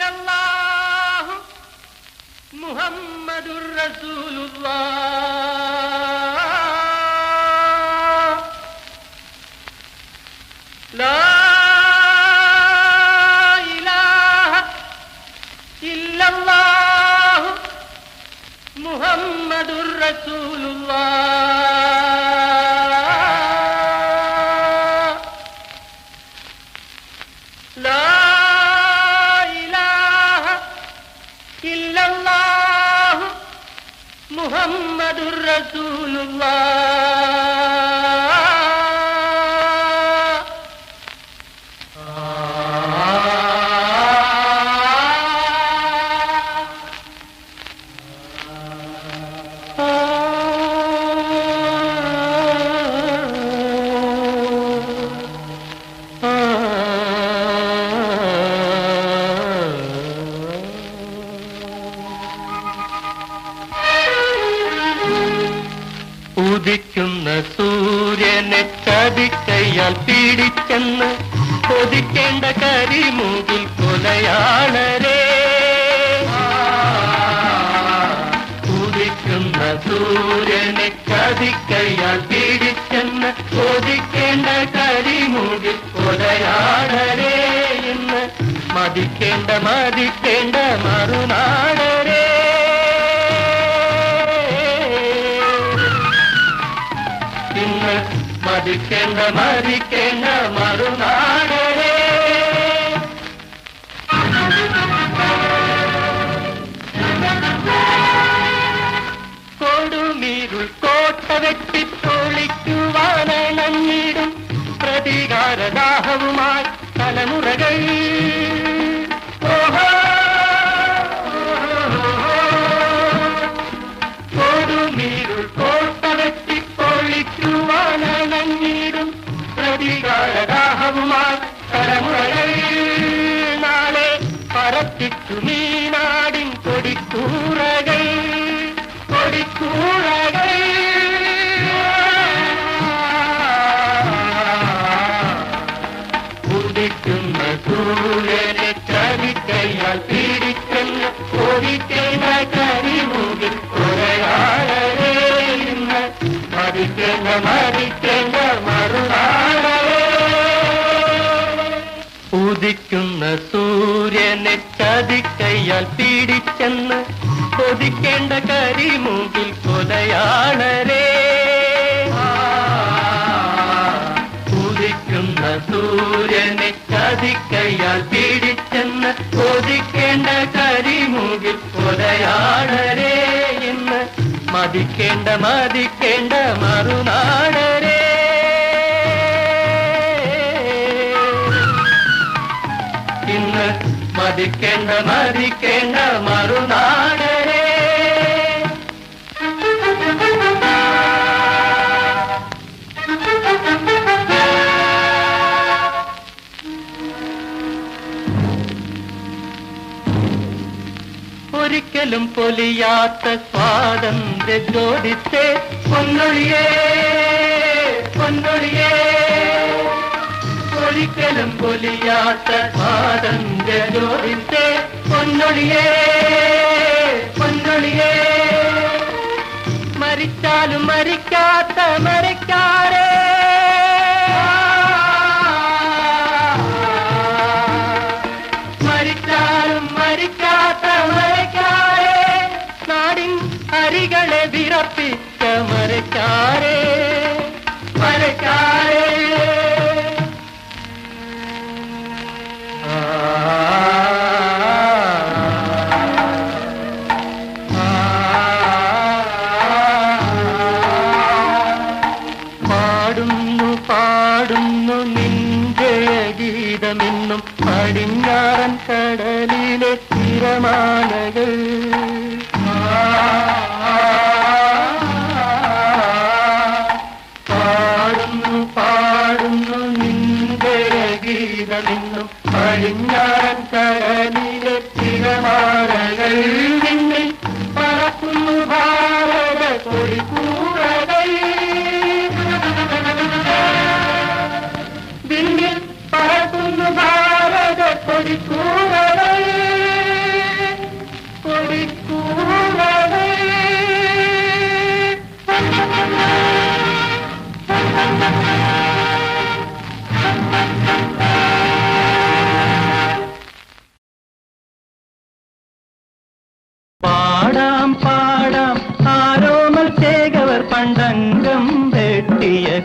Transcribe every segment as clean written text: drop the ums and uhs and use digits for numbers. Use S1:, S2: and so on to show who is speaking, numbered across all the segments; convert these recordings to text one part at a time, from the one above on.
S1: ഇല്ലല്ലാഹു മുഹമ്മദുർ റസൂലുള്ളാഹ് ലാ ഇലാഹ ഇല്ലല്ലാഹു മുഹമ്മദുർ റസൂലുള്ളാഹ് ലാ ഇലാഹ ഇല്ലല്ലാഹു മുഹമ്മദുർ റസൂലുള്ളാഹ് ഉദിക്കുന്ന സൂര്യനെ ചതിക്കയ്യാൽ പീഡിച്ചെന്ന് കൊതിക്കേണ്ട കരിമൂകിൽ കൊലയാളരേ. ഉദിക്കുന്ന സൂര്യനെ ചതിക്കയ്യാൽ പീഡിച്ചെന്ന് കൊതിക്കേണ്ട കരിമൂകിൽ കൊലയാളരേ. ഇന്ന് മതിക്കേണ്ട മറുനാടരേ. മരിക്കേണ്ട മറുനാടേ. കൊടുമീരുൾ കോട്ട വെട്ടിപ്പൊളിക്കുവാനണിടും പ്രതികാരദാഹവുമായി തലമുറകൾ. കൊടുമീരുൾ കോട്ട വെട്ടിപ്പൊളിക്കുവാനണിടും പ്രതികാരദാഹവുമായി തലമുറകൾ. നാളെ പറത്തിച്ചു നീ നാടിൻ കൊടിക്കൂറകൾ. ഉദിക്കുന്ന സൂര്യനെ ചതിക്കയ്യാൽ പീഡിച്ചെന്ന് കൊതിക്കേണ്ട കരിമൂകിൽ കൊലയാളരേ. ഇന്ന് മരിക്കേണ്ട മറുനാടേ. ഉദിക്കുന്ന സൂര്യനെ ചതിക്കയ്യാൽ പീഡിച്ചെന്ന് കൊതിക്കേണ്ട കരിമൂകിൽ കൊലയാളരേ. ഉദിക്കുന്ന സൂര്യനെ ചതിക്കയ്യാൽ പീഡിച്ചെന്ന് കൊതിക്കേണ്ട കരിമൂകിൽ കൊലയാളരേ. ഇന്ന് മതിക്കേണ്ട മറുനാടരേ. ഇന്ന് മതിക്കേണ്ട മറുനാടരേ. ഒരിക്കലും പൊലിയാത്ത സ്വാതന്ത്ര്യ ജ്യോതിസേ പൊന്നൊഴിയേ പൊന്നൊഴിയേ. ഒരിക്കലും പൊലിയാത്ത സ്വാതന്ത്ര്യ ജ്യോതിസേ പൊന്നൊഴിയേ പൊന്നൊഴിയേ. മരിച്ചാലും മരിക്കാത്ത മരിക്കാരേ. മരിച്ചാലും മരിക്കാത്ത മരിക്കാരേ. നാടിൻ അരികളെ വിറപ്പിച്ച മരിക്കാരേ മരിക്കാരേ. പാടുന്നു നിന്റെ ഗീതമെന്നും പടിഞ്ഞാറൻ കടലിലെ തിരമാലകൾ. പാടുന്നു നിന്റെ ഗീതമെന്നും പടിഞ്ഞാറൻ കടലിലെ തിരമാലകൾ. നിന്നിൽ പറക്കുന്നു ഭാരത കൊടിക്കൂറകൾ. വിണ്ണിൽ പറക്കുന്നു ഭാരത കൊടിക്കൂറകൾ.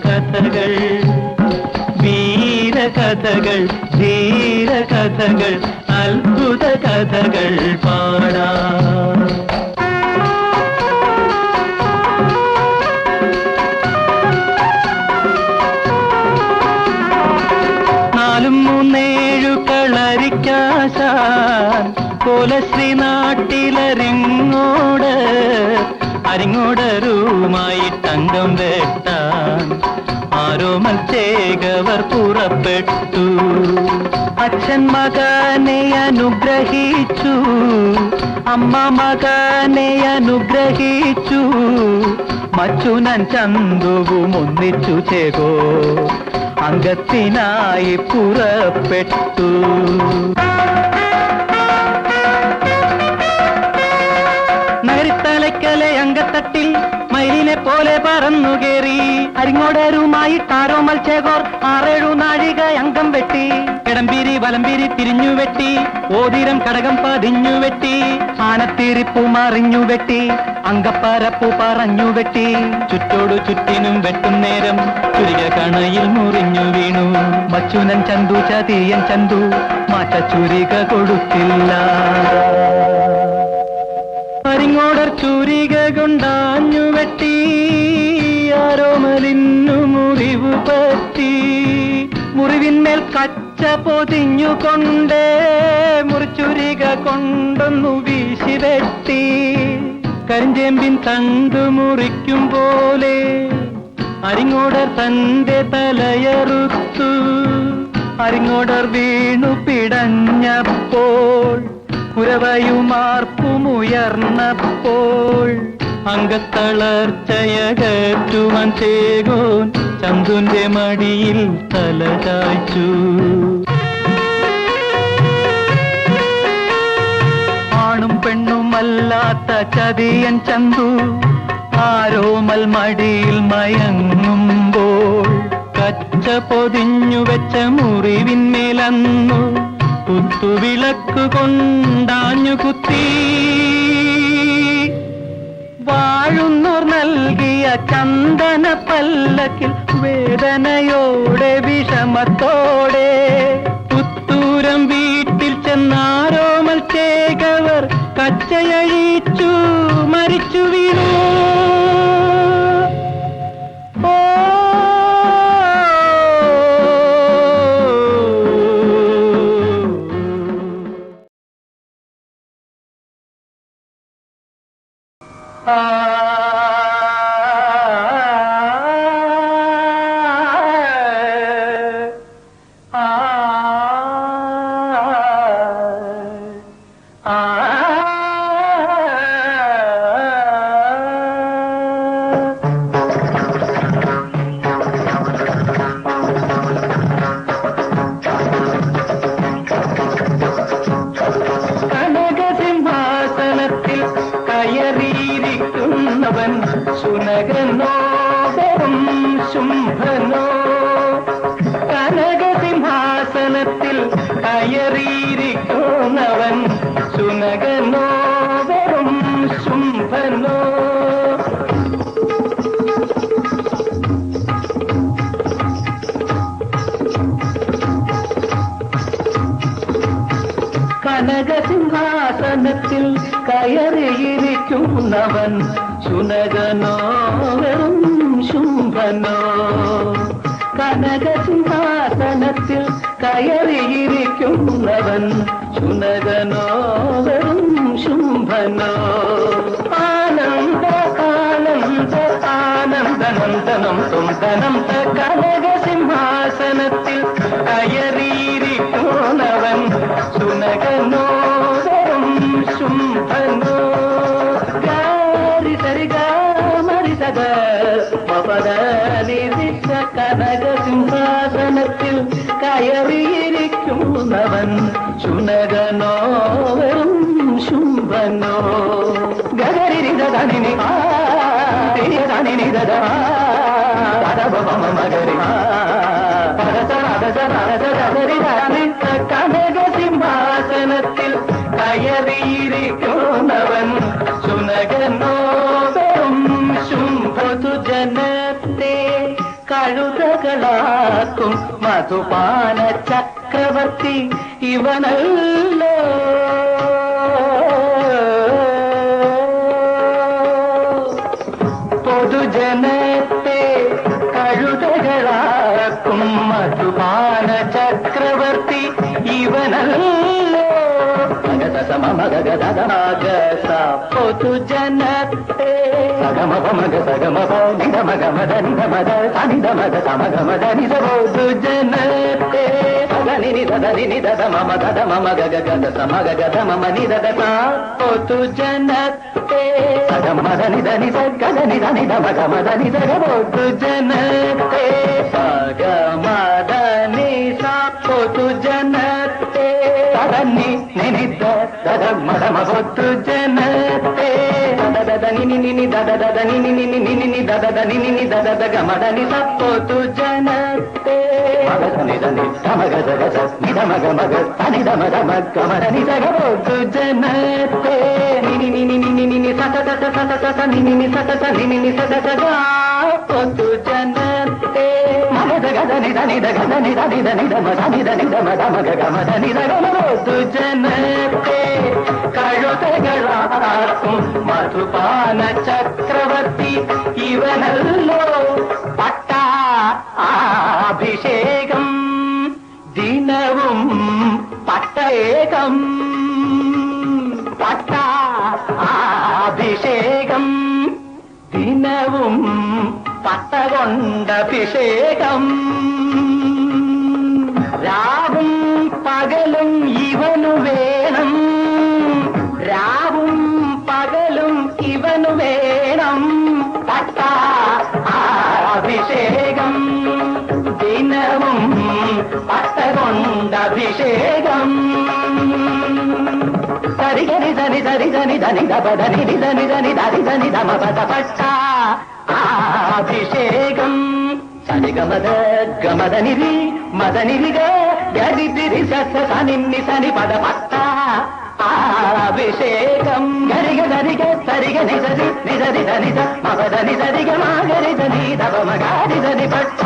S2: കഥകൾ, വീരകഥകൾ, ധീരകഥകൾ, അത്ഭുത കഥകൾ പാടാം. നാലും മൂന്നേഴു കളരിക്കാശാൻ കോലശ്രീ നാട്ടിലരിങ്ങോട്, അരിങ്ങോടരുമായി തങ്കം വെട്ടാൻ ആരോമൽ ചേകവർ പുറപ്പെട്ടു. അച്ഛൻ മകനെ അനുഗ്രഹിച്ചു, അമ്മ മകനെ അനുഗ്രഹിച്ചു, മച്ചുനൻ ചന്തുവും ഒന്നിച്ചു ചേകോ അംഗത്തിനായി പുറപ്പെട്ടു. നഗരിത്തലയ്ക്കലെ അങ്കത്തട്ടിൽ മയിലിനെ പോലെ പറന്നു കയറി, അരിങ്ങോടരുമായിട്ടാരോമൽ ചേകോർ 6-7 നാഴിക അംഗം വെട്ടി. കിടമ്പീരി വലമ്പീരി തിരിഞ്ഞു വെട്ടി, ഓതിരം കടകം പതിഞ്ഞു വെട്ടി, ആനത്തിരിപ്പു മറിഞ്ഞു വെട്ടി, അങ്കപ്പരപ്പു പറഞ്ഞു വെട്ടി. ചുറ്റോടു ചുറ്റിനും വെട്ടും നേരം ചുരിക കണയിൽ മുറിഞ്ഞു വീണു. മച്ചുനൻ ചന്തു ചതിയൻ ചന്തു മാറ്റ ചുരിക കൊടുത്തില്ല. അരിങ്ങോടർ ചുരിക കൊണ്ടാഞ്ഞു വെട്ടി, ആരോമലിന്നു മുറിവ് പറ്റി. മുറിവിന്മേൽ കച്ച പൊതിഞ്ഞുകൊണ്ട് മുറിച്ചുരിക കൊണ്ടൊന്നു വീശി വെട്ടി. കരിഞ്ചേമ്പിൻ തണ്ടു മുറിക്കും പോലെ അരിങ്ങോടർ തന്റെ തലയറുത്തു. അരിങ്ങോടർ വീണു പിടഞ്ഞപ്പോൾ കുരവയുമാർപ്പുമുയർന്നപ്പോൾ അംഗത്തളർച്ചയകറ്റുവാൻ ചേകോൻ ചന്തുന്റെ മടിയിൽ തല ചായ്ച്ചു. ആണും പെണ്ണുമല്ലാത്ത ചതിയൻ ചന്തു ആരോമൽ മടിയിൽ മയങ്ങുമ്പോൾ കച്ച പൊതിഞ്ഞു വെച്ച മുറിവിന്മേലന്നു കുത്തുവിളക്ക് കൊണ്ടാഞ്ഞു കുത്തി. വാഴുന്നോർ നൽകിയ ചന്ദന പല്ലക്കിൽ വേദനയോടെ വിഷമത്തോടെ പുത്തൂരം വീട്ടിൽ ചെന്നാരോമൽ ചേകവർ കച്ചയഴിച്ചു മരിച്ചു വീണു.
S1: സുനകനോ വെറും ശുംഭനോ, കനകസിംഹാസനത്തിൽ കയറിയിരിക്കുന്നവൻ സുനകനോ വെറും ശുംഭനോ. കനകസിംഹാസനത്തിൽ കയറിയിരിക്കുന്നവൻ സുനകനോ വെറും ശുംഭനോ. കനകസിംഹാസനത്തിൽ കയറിയിരിക്കുന്നവൻ സുനകനോ വെറും ശുംഭനോ. ആനന്ദ ആനന്ദ ആനന്ദനന്ദനം തുന്തനം കനകസിംഹാസനത്തിൽ കയറിയിരിക്കുന്നവൻ സുനകനോ വെറും ശുംഭനോ. കനകസിംഹാസനത്തിൽ കയറിയിരിക്കുന്നവൻ സുനകനോ വെറും ശുംഭനോ. ഗഗരിരിതനിനി കനകസിംഹാസനത്തിൽ കയറിയിരിക്കുന്നവൻ സുനകനോ വെറും ശുംഭ. ജനത്തെ കഴുതകളാക്കും മധുപാന ചക്രവർത്തി ഇവനല്ലോ. പൊതുജനത്തെ കഴുതകളാക്കും മധുപാന ചക്രവർത്തി ഇവനല്ലോ. പൊതുജനത്തെ സഗമപമഗ സഗമപ നിഗമഗമദ നിഗമദ സനിധമദ സമഗമദ നിധ. പൊതുജനത്തെ സഗനിനി ദദനിനി ദദ മമ ദദ മമ ഗഗ ഗദ സമഗ ഗദ മമ നിദ ദ. പൊതുജനത്തെ സഗമദ നിധ നിധ ഗദ നിധ നിധ മഗമദ നിധ. പൊതുജനത്തെ സഗമദ നിധ. പൊതുജനത്തെ സദനി നിനിധ ദദ മദമ. പൊതുജനത്തെ ദദ നിനി നിനി ദദ ദദ നിനി നിനി നിനി നി ദദ ദ നിനി നി ദദ ദ ഗമദ നിധ. പൊതുജനത്തെ മഗ നിധ നി ധമഗ ദഗ നിധ മഗ മഗ സനിധ മദ മഗമദ നിധ. പൊതുജനത്തെ നിനി നിനി നിനി നിനി സത സത സത സത നിനി നി സത സ നിനി നി സത സ. പൊതുജനത്തെ മഗ ഗദ നിധ നിധ ഗദ നിധ നിധ നിധ മദ നിധ നിധ മദ മഗ ഗമദ നിധ. പൊതുജനത്തെ കഴുതകളാക്കും മധുപാന ചക്രവർത്തി ഇവനല്ലോ. പട്ടാഭിഷേകം ദിനവും പട്ടേകം. പട്ടാഭിഷേകം ദിനവും പട്ടകൊണ്ടഭിഷേകം. രാവും പകലും ഇവനു വേണം. രാവും പകലും ഇവനു വേണം. പട്ടാഭിഷേകം ദിനവും പട്ടകൊണ്ടഭിഷേകം. സരിഗനി ധനി ധരി ധനി ധനി ധപ ധനി ധനി ധനി ധരി ധനി ധമ പദ. പട്ടാഭിഷേകം സരിഗമദ ഗമദ നിരി മദ നിരിഗ ഗരി തിരി സസ സനി സനി പദ. പട്ടാഭിഷേകം ഗരിഗ ധരിഗ സരിഗ നിസരി നിസരി ധനി ധ മപദ നിസരിഗ മാഗരി ധനി ധപ മഗാരി ധനി. പട്ടാഭിഷേകം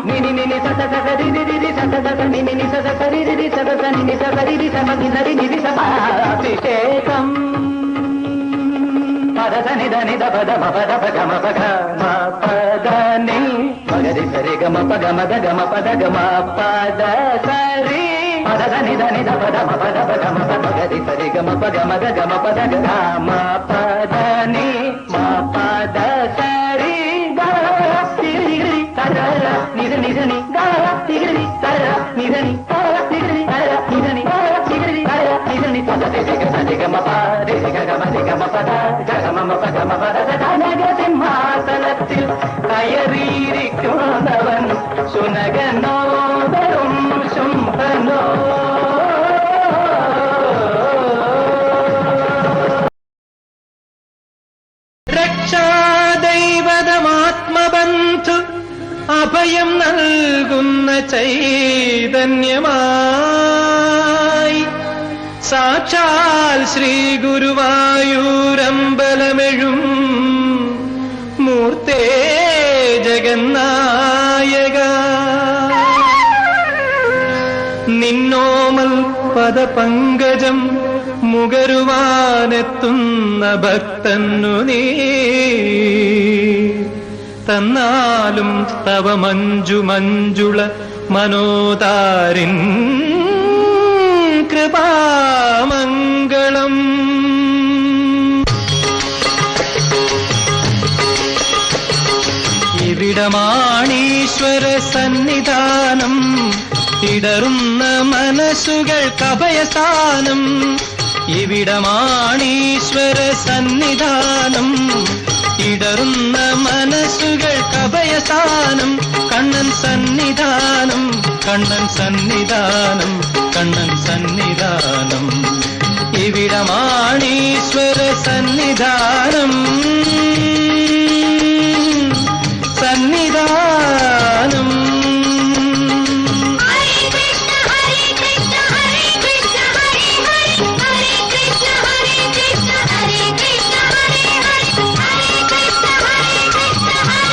S1: നിനി നിനി സസ സരി നിരി സസ സസ നിനി നി സസ സരി രി സസ സനി നി സരി രി സമ നിസരി നിരി സമ. അഭിഷേകം పద నిద నిద పద పద గమ పగ మా పద ని మగరి సరి గమ పగ మద గమ పద గమ పద సరి పద నిద నిద పద పద గమ పద మగరి సరి గమ పగ మద గమ పద గమ పద ని మా పద సరి గర తిరి తర నిద నిద ని గర తిరి తర నిద ని తర తిరి తర నిద ని తర తిరి తర నిద ని పద రి గమ పద రి గమ పద గమ పద మద ധനക സിംഹാസനത്തിൽ കയറിയിരിക്കുന്നവൻ ശുനകനോ വെറും ശുംഭനോ. രക്ഷാദൈവതമാത്മബന്ധു അഭയം നൽകുന്ന ചൈതന്യമായി സാക്ഷാൽ ശ്രീ ഗുരുവായൂരമ്പലമെഴും മൂർത്തേ ജഗന്നായക. നിന്നോമൽ പദപങ്കജം മുകരുവാനെത്തുന്ന ഭക്തന്നു നീ തന്നാലും തവ Manju Manjula മനോതാരിൻ കൃപാമംഗളം. ഇവിടമാണീശ്വര Sannidhanam, ഇടറുന്ന മനസ്സുകൾക്കഭയസ്ഥാനം. ഇവിടമാണീശ്വര Sannidhanam, ഇടറുന്ന മനസ്സുകൾക്കഭയസ്ഥാനം. Kannan Sannidhanam, Kannan Sannidhanam, Kannan Sannidhanam. ഇവിടമാണീശ്വര Sannidhanam, Sannidhanam.
S3: Hare Krishna, Hare Krishna, Krishna Krishna, Hare Hare, Hare Krishna, Hare Krishna, Krishna Krishna, Hare Hare, Hare Rama, Hare Rama, Rama Rama, Hare Hare.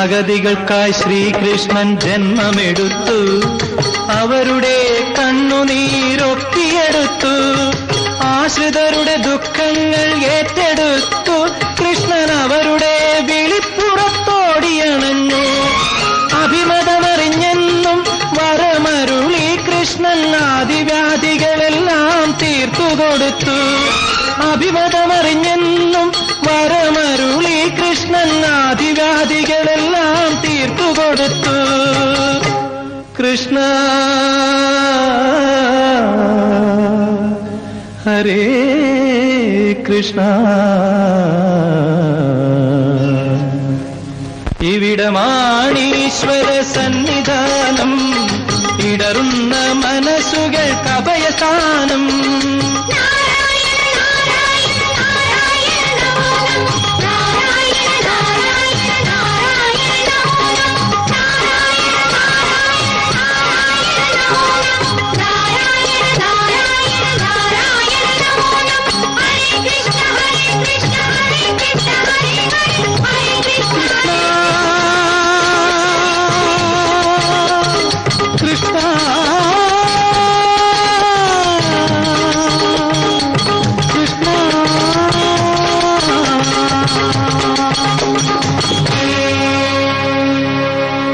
S2: അഗതികൾക്കായി Sreekrishnan ജന്മമെടുത്തു, അവരുടെ കണ്ണുനീരൊപ്പിയെടുത്തു, ആശ്രിതരുടെ ദുഃഖങ്ങൾ ഏറ്റെടുത്തു. കൃഷ്ണൻ അവരുടെ വിളിപ്പുറത്തോടിയണഞ്ഞു, അഭിമതമറിഞ്ഞെന്നും വരമരുളി കൃഷ്ണൻ ആദിവ്യാധികളെല്ലാം തീർത്തുകൊടുത്തു. അഭിമതമറിഞ്ഞെന്നും വരമരുളി കൃഷ്ണൻ ആദിവ്യാധികളെല്ലാം തീർത്തുകൊടുത്തു. കൃഷ്ണ ഹരേ കൃഷ്ണ. ഇവിടമാണീശ്വര സന്നിധാനം, ഇടറുന്ന മനസ്സുകൾക്ക് അഭയസ്ഥാനം.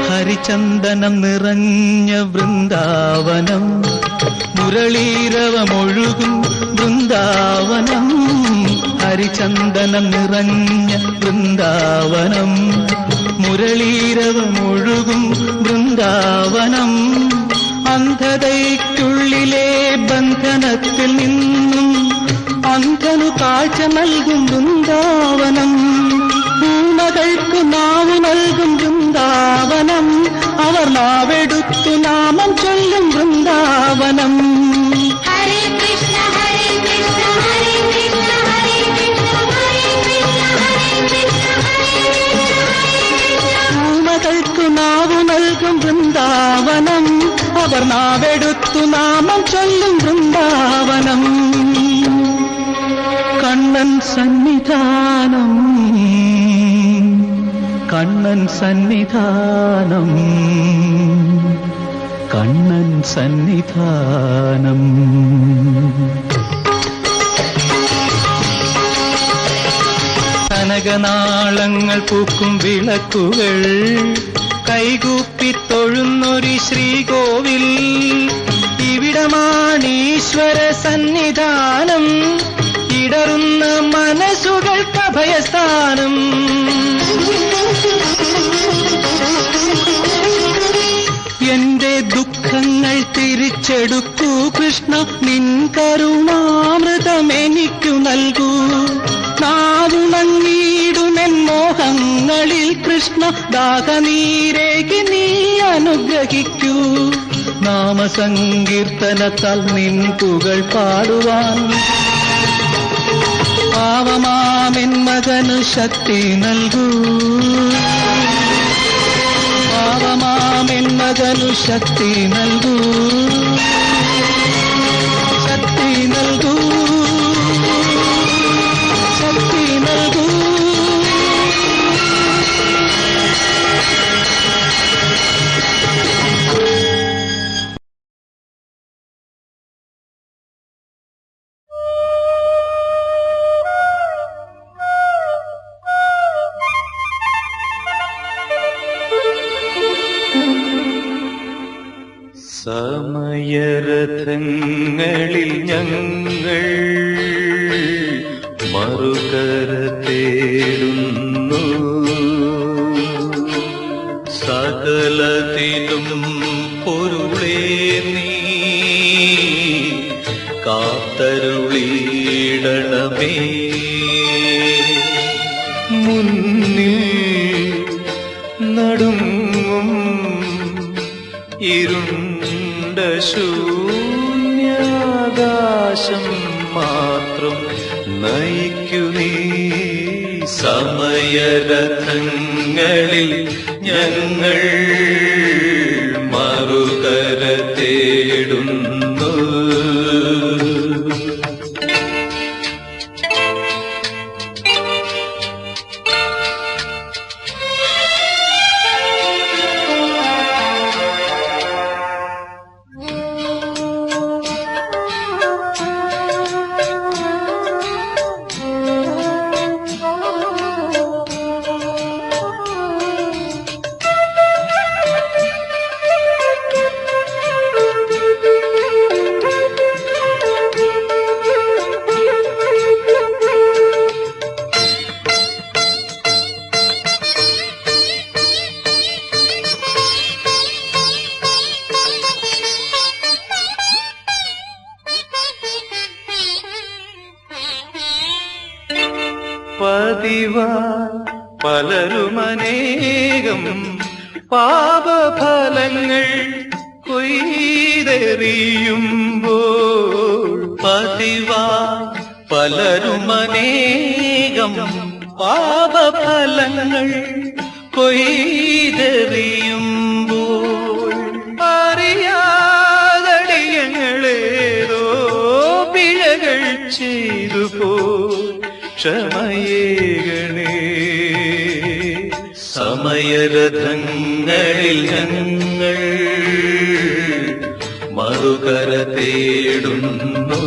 S2: ഹരിചന്ദനം നിറഞ്ഞ വൃന്ദാവനം, മുരളീരവമൊഴുകും വൃന്ദാവനം. ഹരിചന്ദനം നിറഞ്ഞ വൃന്ദാവനം, മുരളീരവമൊഴുകും വൃന്ദാവനം. അന്ധതയ്ക്കുള്ളിലെ ബന്ധനത്തിൽ നിന്നും അന്ധനു കാഴ്ച നൽകും വൃന്ദാവനം. ൂമകൾക്കു നാവു നൽകും വൃന്ദാവനം, അവർ നാവെടുത്തു നാമം ചൊല്ലും വൃന്ദാവനം.
S3: ഹരേ കൃഷ്ണ ഹരേ കൃഷ്ണ ഹരേ കൃഷ്ണ ഹരേ കൃഷ്ണ ഹരേ കൃഷ്ണ ഹരേ കൃഷ്ണ ഹരേ കൃഷ്ണ.
S2: ൂമകൾക്കു നാവു നൽകും വൃന്ദാവനം, അവർ നാവെടുത്തു നാമം ചൊല്ലും വൃന്ദാവനം. കണ്ണൻ സന്നിധാനം, കണ്ണൻ സന്നിധാനം, കണ്ണൻ സന്നിധാനം. കനകനാളങ്ങൾ പൂക്കും വിളക്കുകൾ, കൈകൂപ്പി തൊഴുന്നൊരു ശ്രീകോവിൽ. ഇവിടമാണീശ്വര സന്നിധാനം, ഇടറുന്ന മനസ്സുകൾക്ക് അഭയസ്ഥാനം. എന്റെ ദുഃഖങ്ങൾ തിരിച്ചെടുക്കൂ കൃഷ്ണ, നിൻ കരുണാമൃതമെനിക്കു നൽകൂ. നാവുണങ്ങിയിടുമെൻ മോഹങ്ങളിൽ കൃഷ്ണ, ദാഹനീരേകി നീ അനുഗ്രഹിക്കൂ. നാമസങ്കീർത്തനത്താൽ നിൻ പുകൾ പാടുവാൻ പാവമാമെൻ മകനു ശക്തി നൽകൂ. പാവമാമെൻ മകനു ശക്തി നൽകൂ, ശക്തി നൽകൂ, ശക്തി നൽകൂ.
S1: സമയരഥങ്ങളിൽ ഞങ്ങൾ മറുകര തേടുന്നു, സകലത്തിലും പൊരുളേ നീ കാത്തരുളിയിടണമേ. മുന്നിൽ നടുങ്ങും ഇരുണ്ട ശൂന്യാകാശം മാത്രം നയിക്കു നീ. സമയരഥങ്ങളിൽ ഞങ്ങൾ മറുകര തേടുന്നു.
S4: പതിവാ പലരുമനേകം പാപഫലങ്ങൾ കൊയ്തെറിയുമ്പോൾ പതിവാ പലരുമനേകം പാപഫലങ്ങൾ കൊയ്തെറിയുമ്പോൾ അറിയാതടിയങ്ങളേതോ പിഴകൾ ചെയ്തു പോ ക്ഷമയേകണേ സമയരഥങ്ങളിൽ ഞങ്ങൾ മറുകര തേടുന്നു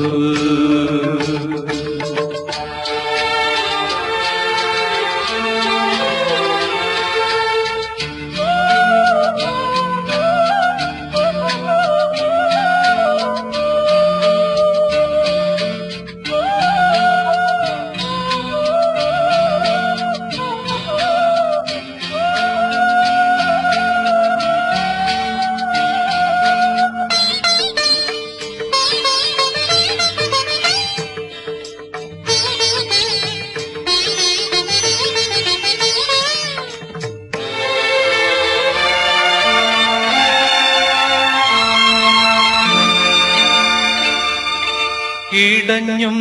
S4: ഇടഞ്ഞും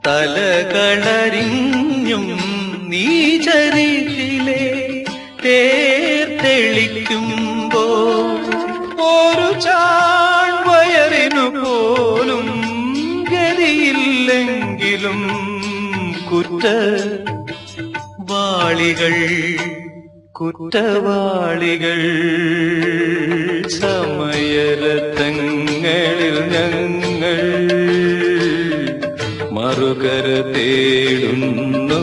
S4: തലകളരിഞ്ഞും നീചരീതിയിലെ തേർത്തെളിക്കുമ്പോൾ ഒരു ചാൺവയറിനു പോലും ഗതിയില്ലെങ്കിലും കുറ്റവാളികൾ സമയരഥങ്ങളിൽ ഞങ്ങൾ മറുകര തേടുന്നു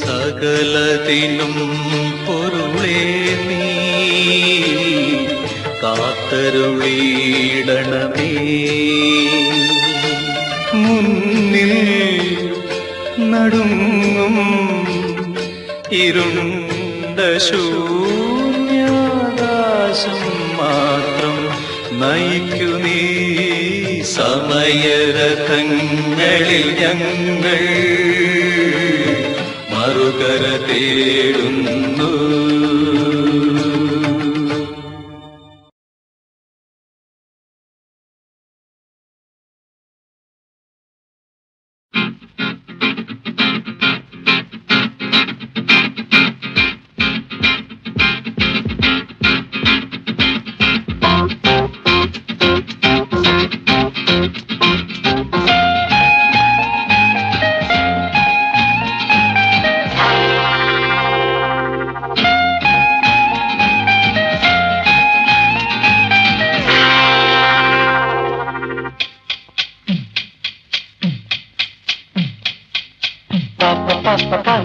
S4: സകലത്തിനും പൊരുളേ നീ കാത്തരുളിയിടണമേ മുന്നിൽ നടുങ്ങും ഇരുണ്ട ശൂന്യാകാശം മാത്രം നയിക്കു നീ സമയരഥങ്ങളിൽ ഞങ്ങൾ മറുകര തേടുന്നു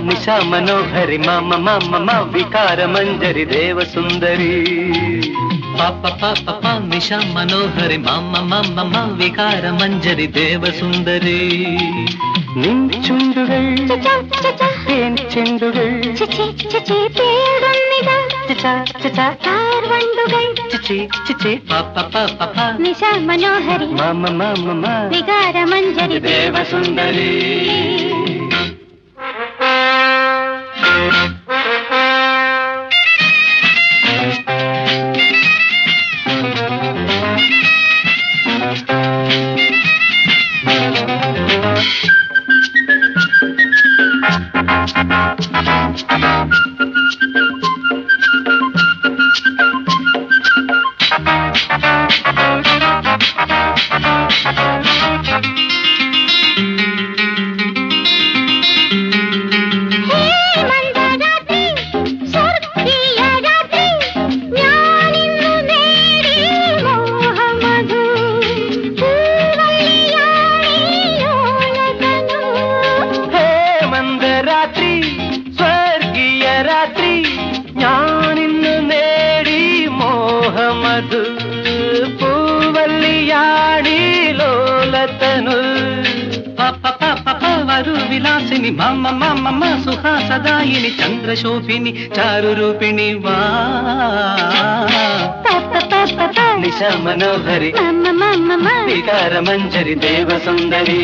S1: నిశా మనోహరి మామ మామ మా వికార మంజరి దేవ సుందరి
S2: నిశా మనోహరి మామ మామ మా వికార మంజరి దేవ సుందరి
S1: നിൻചുണ്ടുകൾ തേൻ ചെണ്ടുകൾ
S3: നിശാ മനോഹരി
S1: മാമ മാമ
S3: വികാര മഞ്ജരി
S1: ദേവ സുന്ദരി
S2: విలాసిని మమ్మ మమ్మ సుహాసదాయిని చంద్రశోభిని చారురూపిణి వా
S1: నిశా మనోహరి వికార మంజరి దేవ సుందరి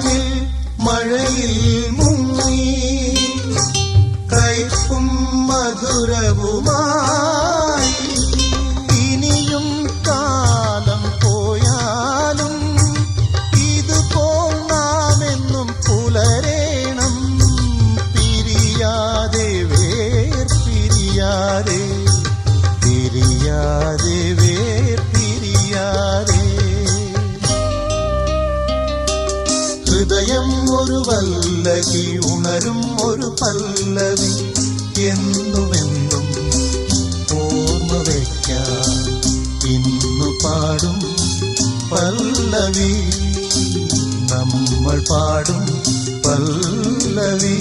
S5: പുതുവല്ലകി ഉണരും ഒരു പല്ലവി എന്നുമെന്നും ഓർമ്മ വയ്ക്കാം ഇന്നു പാടും പല്ലവി നമ്മൾ പാടും പല്ലവി